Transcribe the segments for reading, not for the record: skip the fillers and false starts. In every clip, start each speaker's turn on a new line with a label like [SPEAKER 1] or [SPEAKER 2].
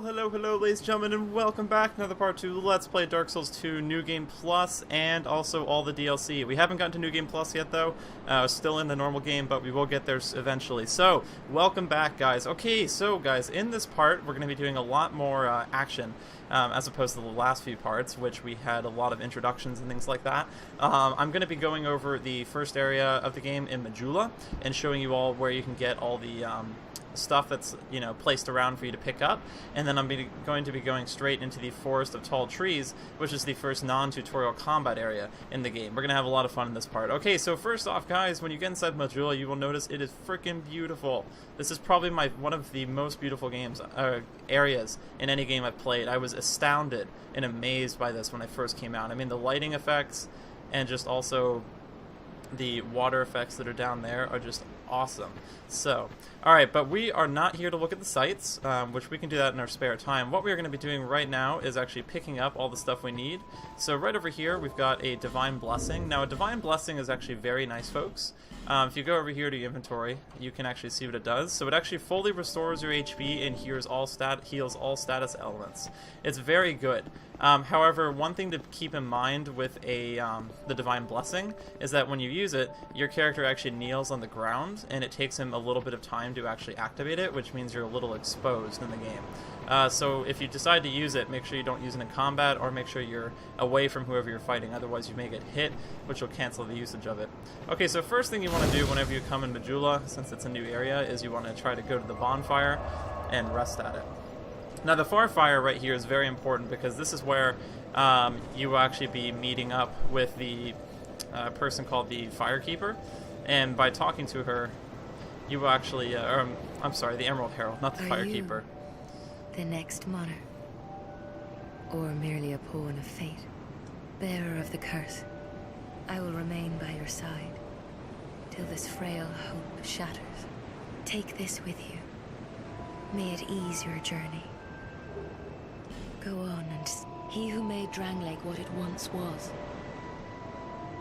[SPEAKER 1] Hello, ladies and gentlemen, and welcome back to another part to Let's Play Dark Souls 2 New Game Plus, and also all the DLC. We haven't gotten to New Game Plus yet, though. Still in the normal game, but we will get there eventually. So, welcome back, guys. Okay, so, guys, in this part, we're going to be doing a lot more action, as opposed to the last few parts, which we had a lot of introductions and things like that. I'm going to be going over the first area of the game in Majula, and showing you all where you can get all the stuff that's, you know, placed around for you to pick up, and then I'm going to be going straight into the Forest of Tall Trees, which is the first non-tutorial combat area in the game. We're gonna have a lot of fun in this part. Okay, so first off, guys, when you get inside Majula, you will notice it is freaking beautiful. This is probably one of the most beautiful areas in any game I've played. I was astounded and amazed by this when I first came out. I mean, the lighting effects and just also the water effects that are down there are just awesome. So, alright, but we are not here to look at the sights, which we can do that in our spare time. What we're going to be doing right now is actually picking up all the stuff we need. So right over here, we've got a Divine Blessing. Now, a Divine Blessing is actually very nice, folks. If you go over here to your inventory, you can actually see what it does. So it actually fully restores your HP and heals all status elements. It's very good. However, one thing to keep in mind with the Divine Blessing is that when you use it, your character actually kneels on the ground, and it takes him a little bit of time to actually activate it, which means you're a little exposed in the game. So if you decide to use it, make sure you don't use it in combat, or make sure you're away from whoever you're fighting, otherwise you may get hit, which will cancel the usage of it. Okay, so first thing you want to do whenever you come in Majula, since it's a new area, is you want to try to go to the bonfire and rest at it. Now, the bonfire right here is very important because this is where you will actually be meeting up with the person called the Firekeeper, and by talking to her, you will actually, I'm sorry, the Emerald Herald, not the Firekeeper.
[SPEAKER 2] The next monarch, or merely a pawn of fate, bearer of the curse. I will remain by your side till this frail hope shatters. Take this with you. May it ease your journey. Go on, and he who made Drangleic what it once was,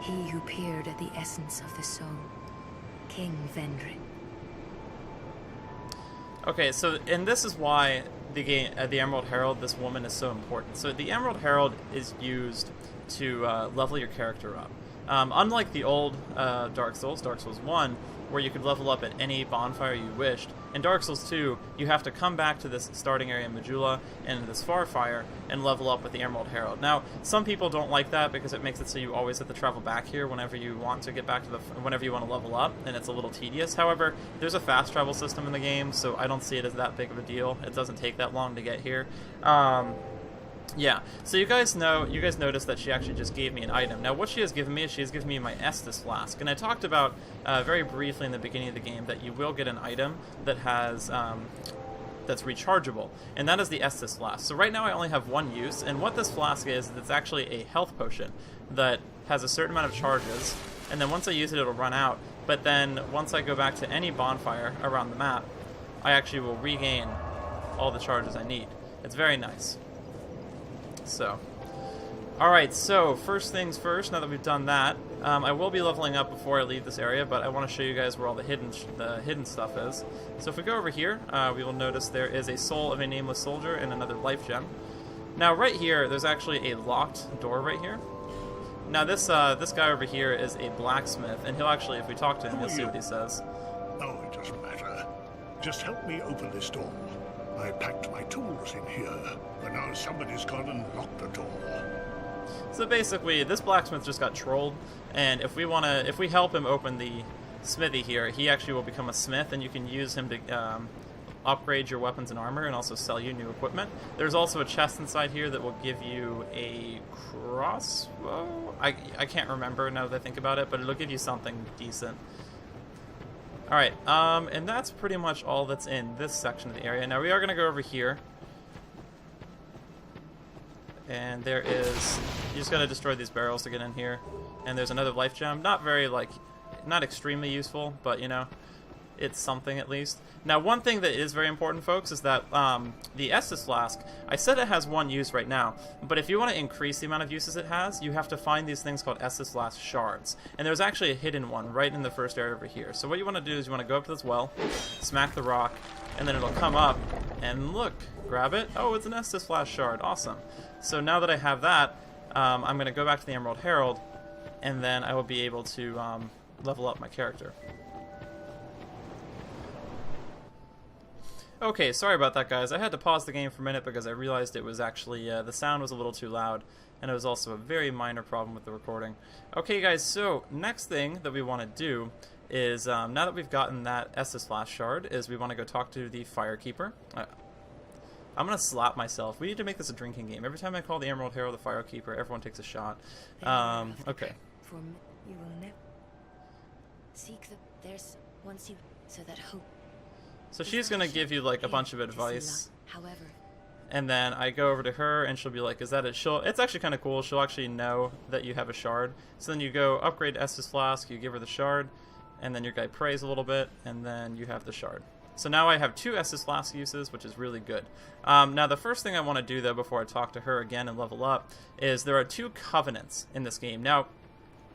[SPEAKER 2] he who peered at the essence of the soul, King Vendrick.
[SPEAKER 1] Okay, so, and this is why the Emerald Herald, this woman, is so important. So the Emerald Herald is used to level your character up. Unlike the old Dark Souls 1, where you could level up at any bonfire you wished, in Dark Souls 2, you have to come back to this starting area in Majula and this Farfire and level up with the Emerald Herald. Now, some people don't like that because it makes it so you always have to travel back here whenever you want to get back to whenever you want to level up, and it's a little tedious. However, there's a fast travel system in the game, so I don't see it as that big of a deal. It doesn't take that long to get here. Yeah, so you guys noticed that she actually just gave me an item. Now, what she has given me is she has given me my Estus Flask, and I talked about very briefly in the beginning of the game that you will get an item that has that's rechargeable, and that is the Estus Flask. So right now I only have one use, and what this flask is, it's actually a health potion that has a certain amount of charges, and then once I use it, it'll run out. But then once I go back to any bonfire around the map, I actually will regain all the charges I need. It's very nice. So, alright, so first things first, now that we've done that, I will be leveling up before I leave this area, but I want to show you guys where all the hidden stuff is. So if we go over here, we will notice there is a Soul of a Nameless Soldier and another Life Gem. Now right here, there's actually a locked door right here. Now this guy over here is a blacksmith, and he'll actually, if we talk to him, you'll see what he says.
[SPEAKER 3] Oh, it doesn't matter. Just help me open this door. I packed my tools in here, but now somebody's gone and locked the door.
[SPEAKER 1] So basically, this blacksmith just got trolled, and if we help him open the smithy here, he actually will become a smith, and you can use him to upgrade your weapons and armor, and also sell you new equipment. There's also a chest inside here that will give you a crossbow? I can't remember now that I think about it, but it'll give you something decent. Alright, and that's pretty much all that's in this section of the area. Now we are going to go over here. And there is, you just got to destroy these barrels to get in here. And there's another life gem. Not very, not extremely useful, but, you know, it's something at least. Now, one thing that is very important, folks, is that the Estus Flask, I said it has one use right now, but if you want to increase the amount of uses it has, you have to find these things called Estus Flask shards. And there's actually a hidden one right in the first area over here. So what you want to do is you want to go up to this well, smack the rock, and then it'll come up, and look, grab it. Oh, it's an Estus Flask shard. Awesome. So now that I have that, I'm going to go back to the Emerald Herald, and then I will be able to level up my character. Okay, sorry about that, guys. I had to pause the game for a minute because I realized it was actually, the sound was a little too loud, and it was also a very minor problem with the recording. Okay, guys, so next thing that we want to do is, now that we've gotten that Estus Flask shard, is we want to go talk to the Firekeeper. I'm going to slap myself. We need to make this a drinking game. Every time I call the Emerald Herald the Firekeeper, everyone takes a shot. Okay.
[SPEAKER 2] For you will never seek the there's once you so that hope.
[SPEAKER 1] So she's going to give you, like, a bunch of advice.
[SPEAKER 2] However,
[SPEAKER 1] and then I go over to her, and she'll be like, is that it? It's actually kind of cool. She'll actually know that you have a shard. So then you go upgrade Estus Flask, you give her the shard, and then your guy prays a little bit, and then you have the shard. So now I have 2 Estus Flask uses, which is really good. Now the first thing I want to do, though, before I talk to her again and level up, is there are 2 covenants in this game. Now,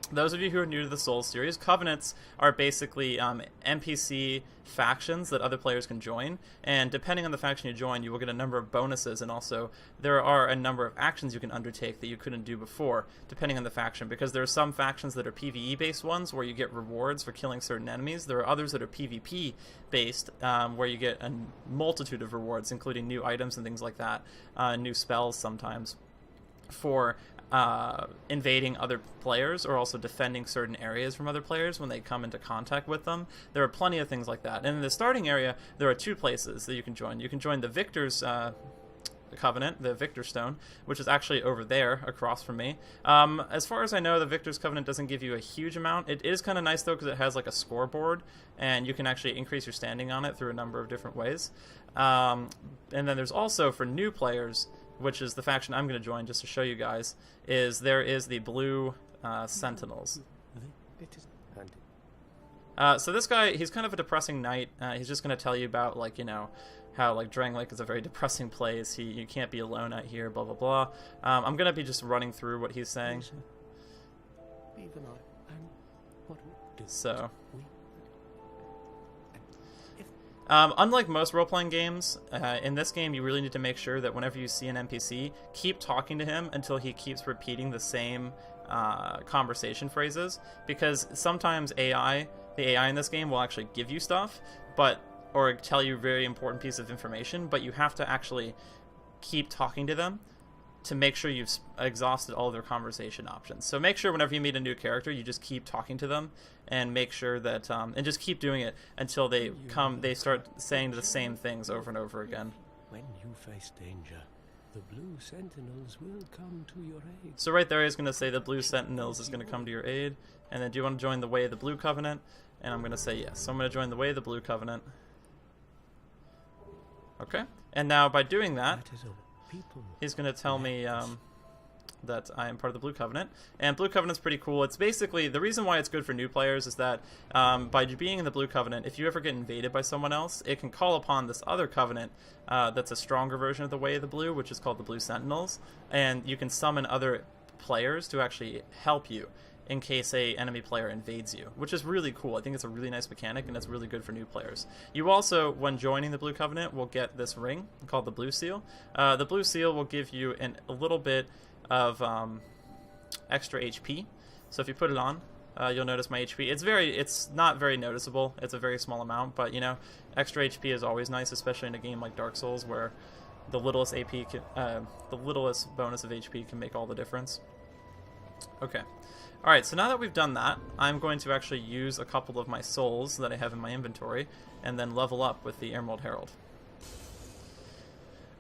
[SPEAKER 1] those of you who are new to the Souls series, covenants are basically NPC factions that other players can join, and depending on the faction you join, you will get a number of bonuses, and also there are a number of actions you can undertake that you couldn't do before, depending on the faction, because there are some factions that are PvE-based ones, where you get rewards for killing certain enemies. There are others that are PvP-based, where you get a multitude of rewards, including new items and things like that, new spells sometimes, for invading other players, or also defending certain areas from other players when they come into contact with them. There are plenty of things like that. And in the starting area, there are 2 places that you can join. You can join the Victor's Covenant, the Victor Stone, which is actually over there across from me. As far as I know, the Victor's Covenant doesn't give you a huge amount. It is kind of nice, though, because it has like a scoreboard, and you can actually increase your standing on it through a number of different ways. And then there's also, for new players, which is the faction I'm going to join just to show you guys, is there is the Blue Sentinels. So this guy, he's kind of a depressing knight. He's just going to tell you about, like, you know, how, like, Drangleic is a very depressing place. You can't be alone out here, blah, blah, blah. I'm going to be just running through what he's saying. So... unlike most role-playing games, in this game you really need to make sure that whenever you see an NPC, keep talking to him until he keeps repeating the same conversation phrases, because sometimes the AI in this game will actually give you stuff, or tell you a very important piece of information, but you have to actually keep talking to them to make sure you've exhausted all of their conversation options. So make sure whenever you meet a new character, you just keep talking to them, and make sure that, and just keep doing it until they start saying the same things over and over again.
[SPEAKER 4] When you face danger, the Blue Sentinels will come to your aid.
[SPEAKER 1] So right there, he's going to say the Blue Sentinels is going to come to your aid, and then do you want to join the Way of the Blue Covenant? And I'm going to say yes. So I'm going to join the Way of the Blue Covenant. Okay, and now by doing that, he's going to tell me that I am part of the Blue Covenant. And Blue Covenant's pretty cool. It's basically, the reason why it's good for new players is that by being in the Blue Covenant, if you ever get invaded by someone else, it can call upon this other covenant that's a stronger version of the Way of the Blue, which is called the Blue Sentinels. And you can summon other players to actually help you in case a enemy player invades you, which is really cool. I think it's a really nice mechanic, and it's really good for new players. You also, when joining the Blue Covenant, will get this ring called the Blue Seal. The Blue Seal will give you a little bit of extra HP. So if you put it on, you'll notice my HP. It's not very noticeable. It's a very small amount, but you know, extra HP is always nice, especially in a game like Dark Souls, where the littlest the littlest bonus of HP can make all the difference. Okay. Alright, so now that we've done that, I'm going to actually use a couple of my souls that I have in my inventory, and then level up with the Emerald Herald.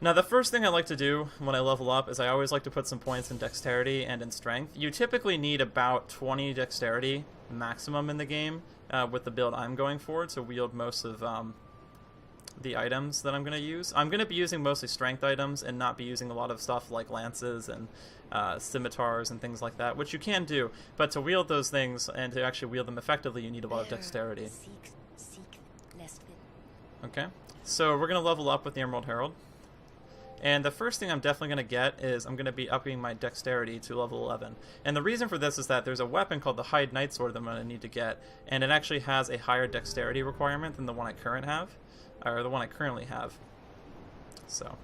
[SPEAKER 1] Now, the first thing I like to do when I level up is I always like to put some points in dexterity and in strength. You typically need about 20 dexterity maximum in the game with the build I'm going for to wield most of the items that I'm going to use. I'm going to be using mostly strength items and not be using a lot of stuff like lances and scimitars and things like that, which you can do, but to wield those things and to actually wield them effectively, you need a lot of dexterity. Okay, so we're going to level up with the Emerald Herald. And the first thing I'm definitely going to get is I'm going to be upping my dexterity to level 11. And the reason for this is that there's a weapon called the Hide Night Sword that I'm going to need to get, and it actually has a higher dexterity requirement than the one I currently have. or the one I currently have. So,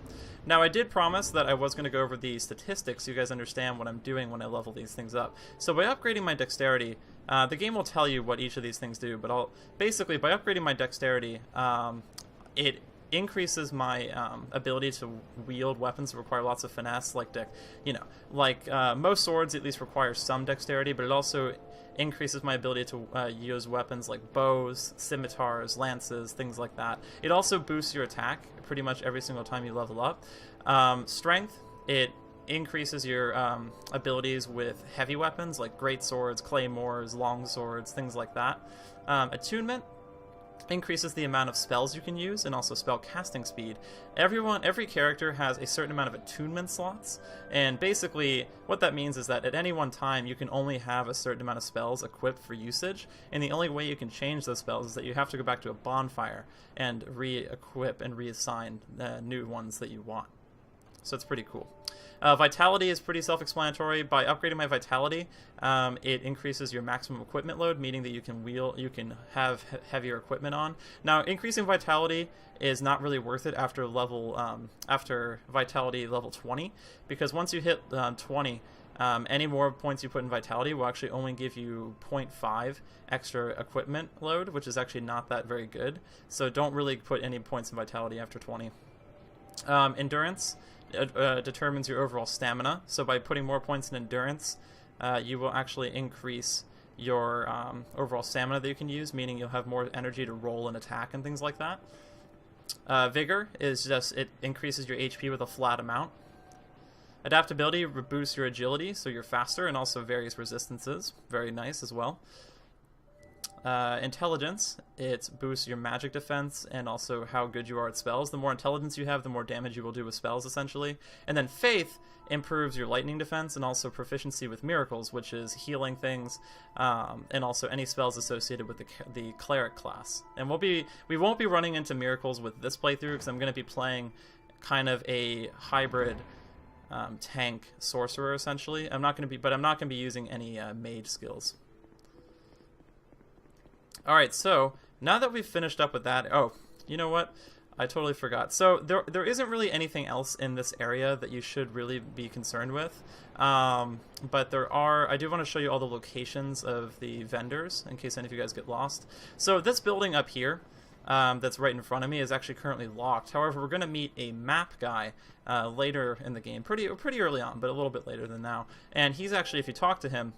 [SPEAKER 1] now I did promise that I was going to go over the statistics so you guys understand what I'm doing when I level these things up. So by upgrading my dexterity, the game will tell you what each of these things do, but basically by upgrading my dexterity, it increases my ability to wield weapons that require lots of finesse, like most swords at least require some dexterity, but it also increases my ability to use weapons like bows, scimitars, lances, things like that. It also boosts your attack pretty much every single time you level up. Strength, it increases your abilities with heavy weapons like great swords, claymores, long swords, things like that. Attunement increases the amount of spells you can use and also spell casting speed. Every character has a certain amount of attunement slots, and basically what that means is that at any one time you can only have a certain amount of spells equipped for usage, and the only way you can change those spells is that you have to go back to a bonfire and re-equip and reassign new ones that you want. So it's pretty cool. Vitality is pretty self-explanatory. By upgrading my vitality, it increases your maximum equipment load, meaning that you can have heavier equipment on. Now, increasing vitality is not really worth it after vitality level 20, because once you hit 20, any more points you put in vitality will actually only give you 0.5 extra equipment load, which is actually not that very good. So don't really put any points in vitality after 20. Endurance determines your overall stamina. So by putting more points in endurance, you will actually increase your overall stamina that you can use, meaning you'll have more energy to roll and attack and things like that. Vigor is just, it increases your HP with a flat amount. Adaptability boosts your agility, so you're faster, and also various resistances. Very nice as well. Intelligence, it boosts your magic defense and also how good you are at spells. The more intelligence you have, the more damage you will do with spells, essentially. And then Faith improves your lightning defense and also proficiency with miracles, which is healing things, and also any spells associated with the cleric class. And we won't be running into miracles with this playthrough, because I'm going to be playing kind of a hybrid tank sorcerer, essentially. I'm not going to be using any mage skills. Alright, so now that we've finished up with that, oh, you know what? I totally forgot. So there isn't really anything else in this area that you should really be concerned with. But I do want to show you all the locations of the vendors in case any of you guys get lost. So this building up here, that's right in front of me, is actually currently locked. However, we're going to meet a map guy later in the game, pretty early on, but a little bit later than now. And he's actually, if you talk to him,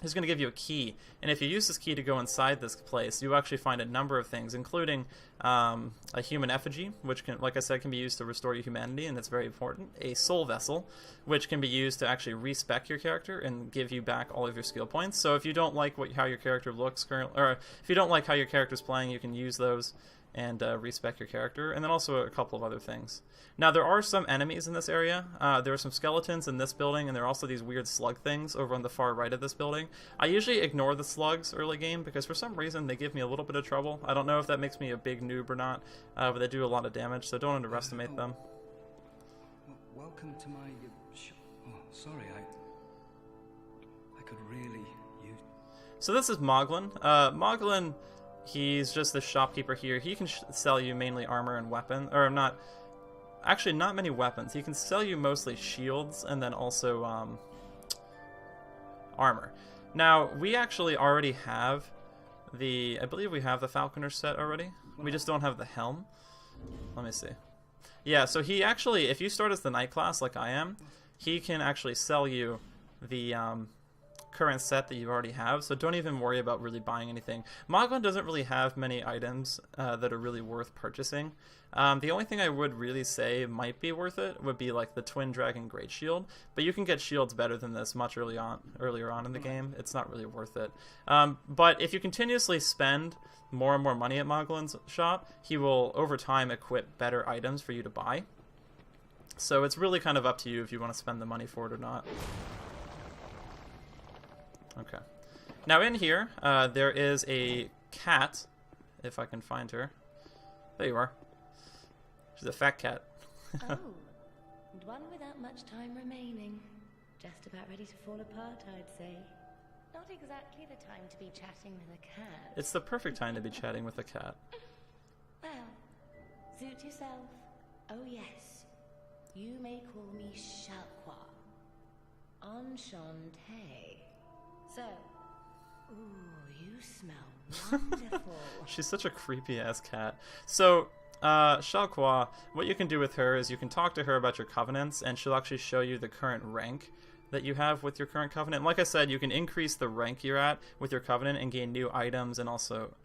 [SPEAKER 1] he's going to give you a key, and if you use this key to go inside this place, you actually find a number of things, including a human effigy, which can, like I said, can be used to restore your humanity, and that's very important. A soul vessel, which can be used to actually respec your character and give you back all of your skill points. So if you don't like how your character looks currently, or if you don't like how your character's playing, you can use those and respec your character, and then also a couple of other things. Now, there are some enemies in this area. There are some skeletons in this building, and there are also these weird slug things over on the far right of this building. I usually ignore the slugs early game because for some reason they give me a little bit of trouble. I don't know if that makes me a big noob or not, but they do a lot of damage, so don't underestimate them.
[SPEAKER 5] Welcome to my oh, sorry, I could really use...
[SPEAKER 1] So this is Moglin. Moglin, he's just the shopkeeper here. He can sell you mainly armor and weapon, or not... Actually, not many weapons. He can sell you mostly shields and then also armor. Now, we actually already have I believe we have the Falconer set already. We just don't have the helm. Let me see. Yeah, so he actually, if you start as the knight class like I am, he can actually sell you the current set that you already have, so don't even worry about really buying anything. Moglin doesn't really have many items that are really worth purchasing. The only thing I would really say might be worth it would be like the Twin Dragon Great Shield, but you can get shields better than this much earlier on in the game. It's not really worth it. But if you continuously spend more and more money at Moglin's shop, he will over time equip better items for you to buy. So it's really kind of up to you if you want to spend the money for it or not. Okay. Now in here, there is a cat, if I can find her. There you are. She's a fat cat.
[SPEAKER 2] Oh, and one without much time remaining. Just about ready to fall apart, I'd say. Not exactly the time to be chatting with a cat.
[SPEAKER 1] It's the perfect time to be chatting with a cat.
[SPEAKER 2] Well,
[SPEAKER 6] Suit yourself. Oh yes, you may call me Shalqua. Enchantée. So, ooh, you smell wonderful.
[SPEAKER 1] She's such a creepy ass cat. So, Shalqua, what you can do with her is you can talk to her about your covenants, and she'll actually show you the current rank that you have with your current covenant. And like I said, you can increase the rank you're at with your covenant and gain new items and also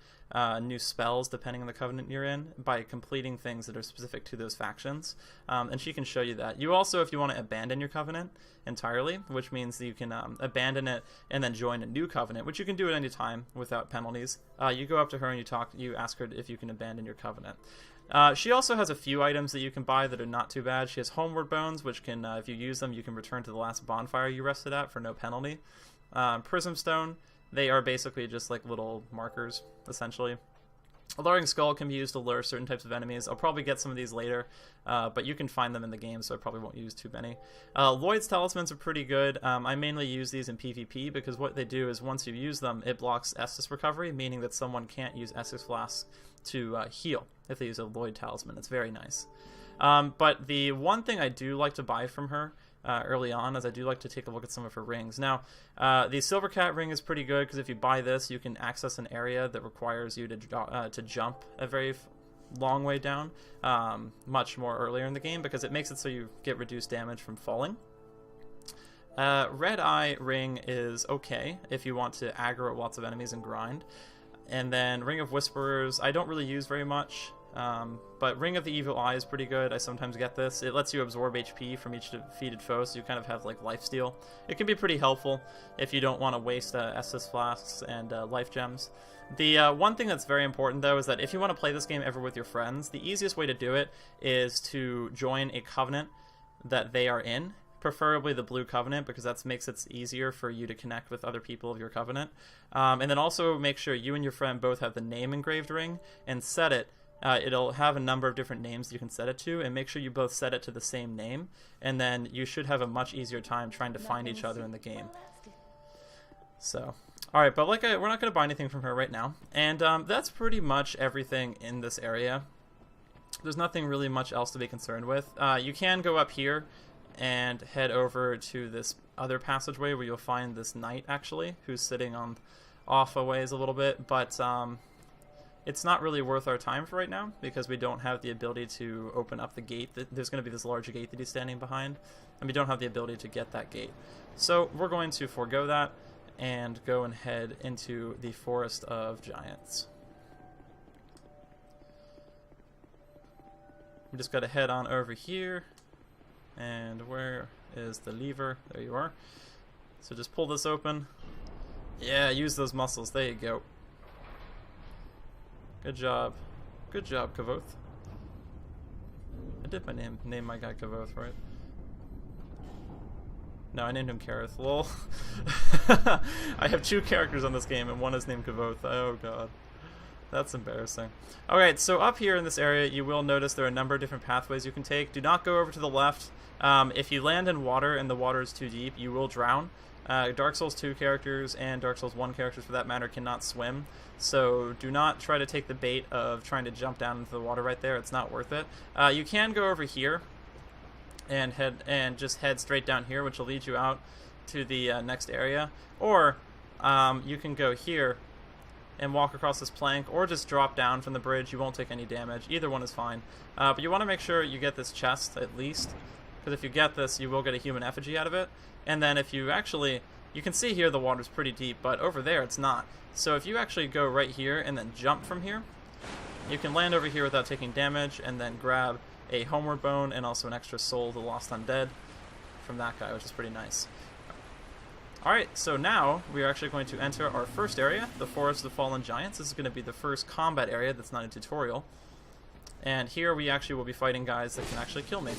[SPEAKER 1] new spells depending on the covenant you're in by completing things that are specific to those factions. And she can show you that. You also, if you want to abandon your covenant entirely, which means that you can abandon it and then join a new covenant, which you can do at any time without penalties. You go up to her and you ask her if you can abandon your covenant. She also has a few items that you can buy that are not too bad. She has Homeward Bones, which can, if you use them, you can return to the last bonfire you rested at for no penalty. Prism Stone, they are basically just like little markers, essentially. Alluring Skull can be used to lure certain types of enemies. I'll probably get some of these later, but you can find them in the game, so I probably won't use too many. Lloyd's Talismans are pretty good. I mainly use these in PvP because what they do is once you use them, it blocks Estus recovery, meaning that someone can't use Estus Flasks to heal if they use a Lloyd Talisman. It's very nice. But the one thing I do like to buy from her early on is I do like to take a look at some of her rings. Now, the Silver Cat ring is pretty good because if you buy this, you can access an area that requires you to jump a very long way down, much more earlier in the game, because it makes it so you get reduced damage from falling. Red Eye ring is okay if you want to aggro lots of enemies and grind. And then Ring of Whisperers, I don't really use very much, but Ring of the Evil Eye is pretty good. I sometimes get this. It lets you absorb HP from each defeated foe, so you kind of have like lifesteal. It can be pretty helpful if you don't want to waste Estus Flasks and life gems. The one thing that's very important, though, is that if you want to play this game ever with your friends, the easiest way to do it is to join a covenant that they are in. Preferably the Blue Covenant, because that makes it easier for you to connect with other people of your covenant. And then also make sure you and your friend both have the name engraved ring and set it. It'll have a number of different names you can set it to, and make sure you both set it to the same name, and then you should have a much easier time trying to find each other in the game. So, alright, but we're not going to buy anything from her right now. And that's pretty much everything in this area. There's nothing really much else to be concerned with. You can go up here and head over to this other passageway where you'll find this knight, actually, who's sitting on off a ways a little bit, but it's not really worth our time for right now because we don't have the ability to open up the gate. There's going to be this large gate that he's standing behind, and we don't have the ability to get that gate. So we're going to forego that and go and head into the Forest of Giants. We just got to head on over here. And where is the lever? There you are. So just pull this open. Yeah, use those muscles. There you go. Good job. Good job, Kavoth. I did name my guy Kavoth, right? No, I named him Kareth. Lol. I have 2 characters on this game, and one is named Kavoth. Oh, God. That's embarrassing. Alright, so up here in this area, you will notice there are a number of different pathways you can take. Do not go over to the left. If you land in water and the water is too deep, you will drown. Dark Souls 2 characters and Dark Souls 1 characters, for that matter, cannot swim. So do not try to take the bait of trying to jump down into the water right there. It's not worth it. You can go over here and just head straight down here, which will lead you out to the next area. Or you can go here and walk across this plank, or just drop down from the bridge. You won't take any damage. Either one is fine. But you want to make sure you get this chest at least, because if you get this, you will get a human effigy out of it. And then if you actually, you can see here the water's pretty deep, but over there it's not. So if you actually go right here and then jump from here, you can land over here without taking damage, and then grab a Homeward Bone and also an extra soul, the Lost Undead, from that guy, which is pretty nice. Alright, so now we are actually going to enter our first area, the Forest of Fallen Giants. This is going to be the first combat area that's not a tutorial. And here we actually will be fighting guys that can actually kill me.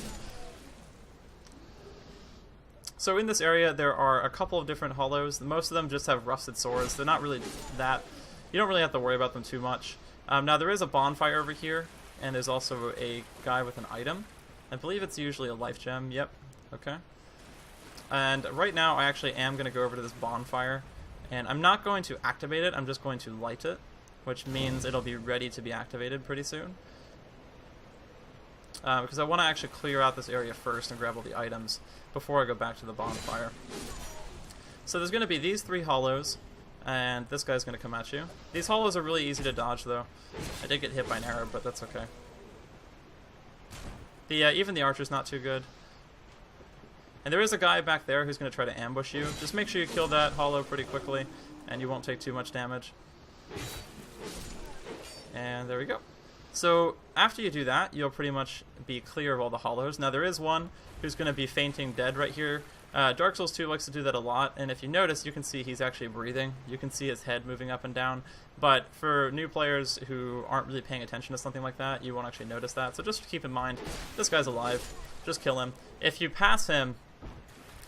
[SPEAKER 1] So in this area there are a couple of different hollows. Most of them just have rusted swords. They're not really that... You don't really have to worry about them too much. Now there is a bonfire over here, and there's also a guy with an item. I believe it's usually a life gem. Yep. Okay. And right now I actually am going to go over to this bonfire, and I'm not going to activate it, I'm just going to light it, which means it'll be ready to be activated pretty soon. because I want to actually clear out this area first and grab all the items before I go back to the bonfire. So there's going to be these 3 hollows, and this guy's going to come at you. These hollows are really easy to dodge, though. I did get hit by an arrow, but that's okay. Even the archer's not too good. And there is a guy back there who's going to try to ambush you. Just make sure you kill that hollow pretty quickly, and you won't take too much damage. And there we go. So after you do that, you'll pretty much be clear of all the hollows. Now there is one who's going to be fainting dead right here. Dark Souls 2 likes to do that a lot, and if you notice, you can see he's actually breathing. You can see his head moving up and down. But for new players who aren't really paying attention to something like that, you won't actually notice that. So just keep in mind, this guy's alive. Just kill him. If you pass him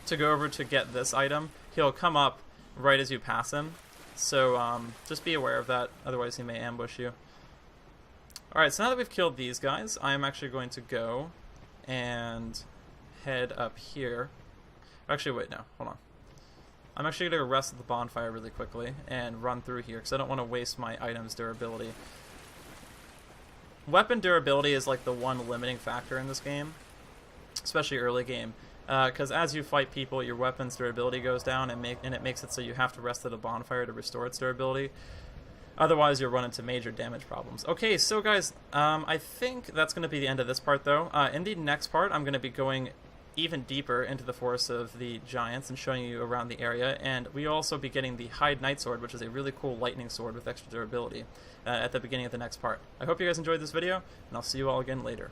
[SPEAKER 1] to go over to get this item, he'll come up right as you pass him. So just be aware of that, otherwise he may ambush you. Alright, so now that we've killed these guys, I'm actually going to go and head up here. Actually, wait, no, hold on. I'm actually going to rest at the bonfire really quickly and run through here, because I don't want to waste my item's durability. Weapon durability is like the one limiting factor in this game, especially early game. Because as you fight people, your weapon's durability goes down, and it makes it so you have to rest at a bonfire to restore its durability. Otherwise, you'll run into major damage problems. Okay, so guys, I think that's going to be the end of this part, though. In the next part, I'm going to be going even deeper into the Forest of the Giants and showing you around the area, and we'll also be getting the Hide Knight Sword, which is a really cool lightning sword with extra durability, at the beginning of the next part. I hope you guys enjoyed this video, and I'll see you all again later.